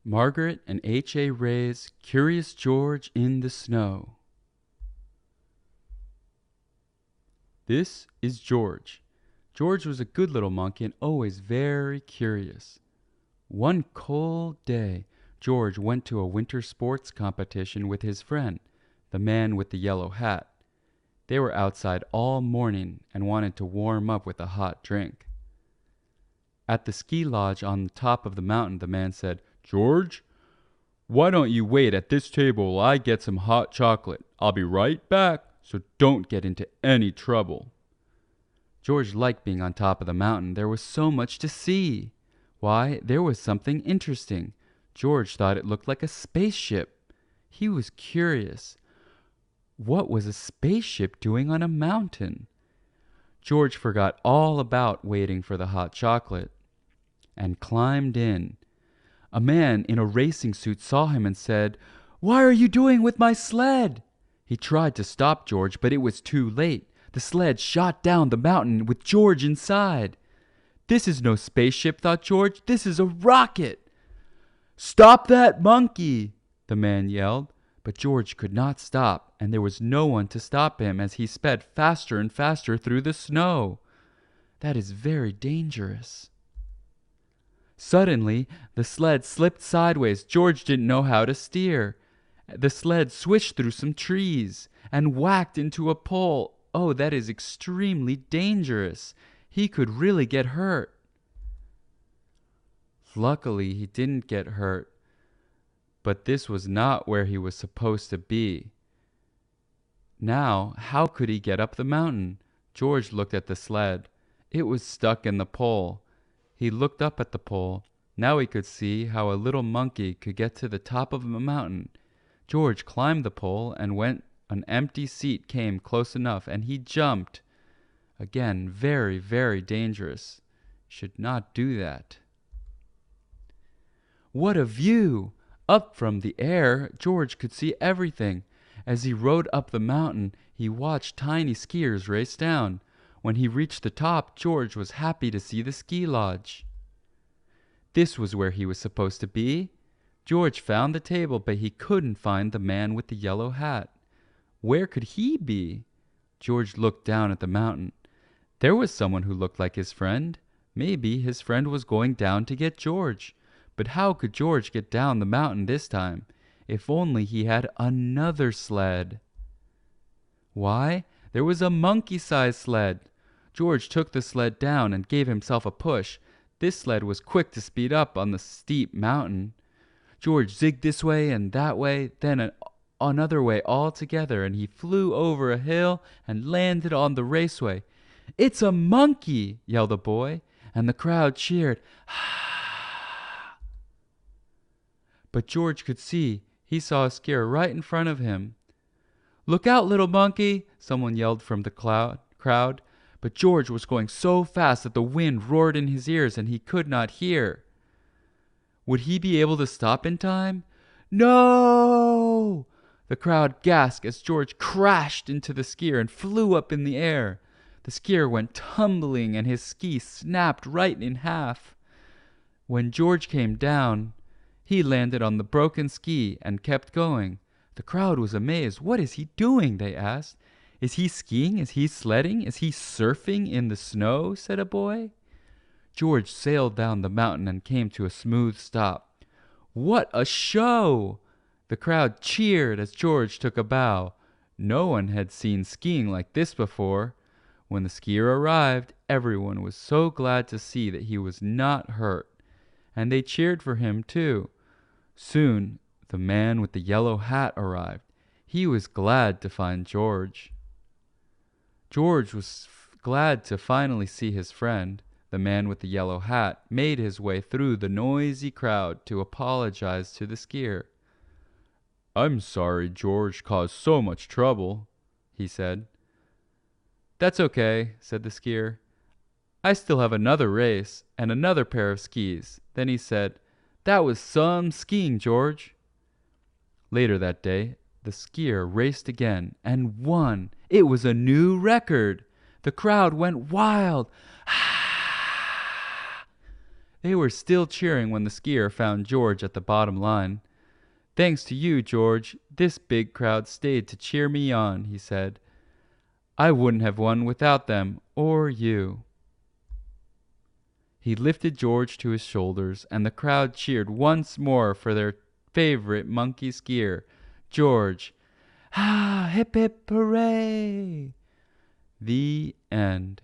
Margaret and H.A. Ray's Curious George in the Snow. This is George. George was a good little monkey and always very curious. One cold day, George went to a winter sports competition with his friend, the man with the yellow hat. They were outside all morning and wanted to warm up with a hot drink. At the ski lodge on the top of the mountain, the man said, "George, why don't you wait at this table while I get some hot chocolate? I'll be right back, so don't get into any trouble." George liked being on top of the mountain. There was so much to see. Why, there was something interesting. George thought it looked like a spaceship. He was curious. What was a spaceship doing on a mountain? George forgot all about waiting for the hot chocolate and climbed in. A man in a racing suit saw him and said, "What are you doing with my sled?" He tried to stop George, but it was too late. The sled shot down the mountain with George inside. "This is no spaceship," thought George. "This is a rocket." "Stop that monkey!" the man yelled. But George could not stop, and there was no one to stop him as he sped faster and faster through the snow. That is very dangerous. Suddenly, the sled slipped sideways. George didn't know how to steer. The sled swished through some trees and whacked into a pole. Oh, that is extremely dangerous. He could really get hurt. Luckily, he didn't get hurt. But this was not where he was supposed to be. Now, how could he get up the mountain? George looked at the sled. It was stuck in the pole. He looked up at the pole. Now he could see how a little monkey could get to the top of the mountain. George climbed the pole, and when an empty seat came close enough, and he jumped. Again, very, very dangerous. Should not do that. What a view! Up from the air, George could see everything. As he rode up the mountain, he watched tiny skiers race down. When he reached the top, George was happy to see the ski lodge. This was where he was supposed to be. George found the table, but he couldn't find the man with the yellow hat. Where could he be? George looked down at the mountain. There was someone who looked like his friend. Maybe his friend was going down to get George. But how could George get down the mountain this time? If only he had another sled. Why, there was a monkey-sized sled. George took the sled down and gave himself a push. This sled was quick to speed up on the steep mountain. George zigged this way and that way, then another way altogether, and he flew over a hill and landed on the raceway. "It's a monkey!" yelled a boy, and the crowd cheered. But George could see. He saw a skier right in front of him. "Look out, little monkey!" someone yelled from the crowd. But George was going so fast that the wind roared in his ears and he could not hear. Would he be able to stop in time? "No!" The crowd gasped as George crashed into the skier and flew up in the air. The skier went tumbling and his ski snapped right in half. When George came down, he landed on the broken ski and kept going. The crowd was amazed. "What is he doing?" they asked. "Is he skiing? Is he sledding? Is he surfing in the snow?" said a boy. George sailed down the mountain and came to a smooth stop. "What a show!" The crowd cheered as George took a bow. No one had seen skiing like this before. When the skier arrived, everyone was so glad to see that he was not hurt. And they cheered for him too. Soon, the man with the yellow hat arrived. He was glad to find George. George was glad to finally see his friend. The man with the yellow hat made his way through the noisy crowd to apologize to the skier. "I'm sorry George caused so much trouble," he said. "That's okay," said the skier. "I still have another race and another pair of skis." Then he said, "That was some skiing, George." Later that day, the skier raced again and won. It was a new record. The crowd went wild. They were still cheering when the skier found George at the bottom line. "Thanks to you, George, this big crowd stayed to cheer me on," he said. "I wouldn't have won without them or you." He lifted George to his shoulders, and the crowd cheered once more for their favorite monkey skier, George. Ah, hip hip hooray! The end.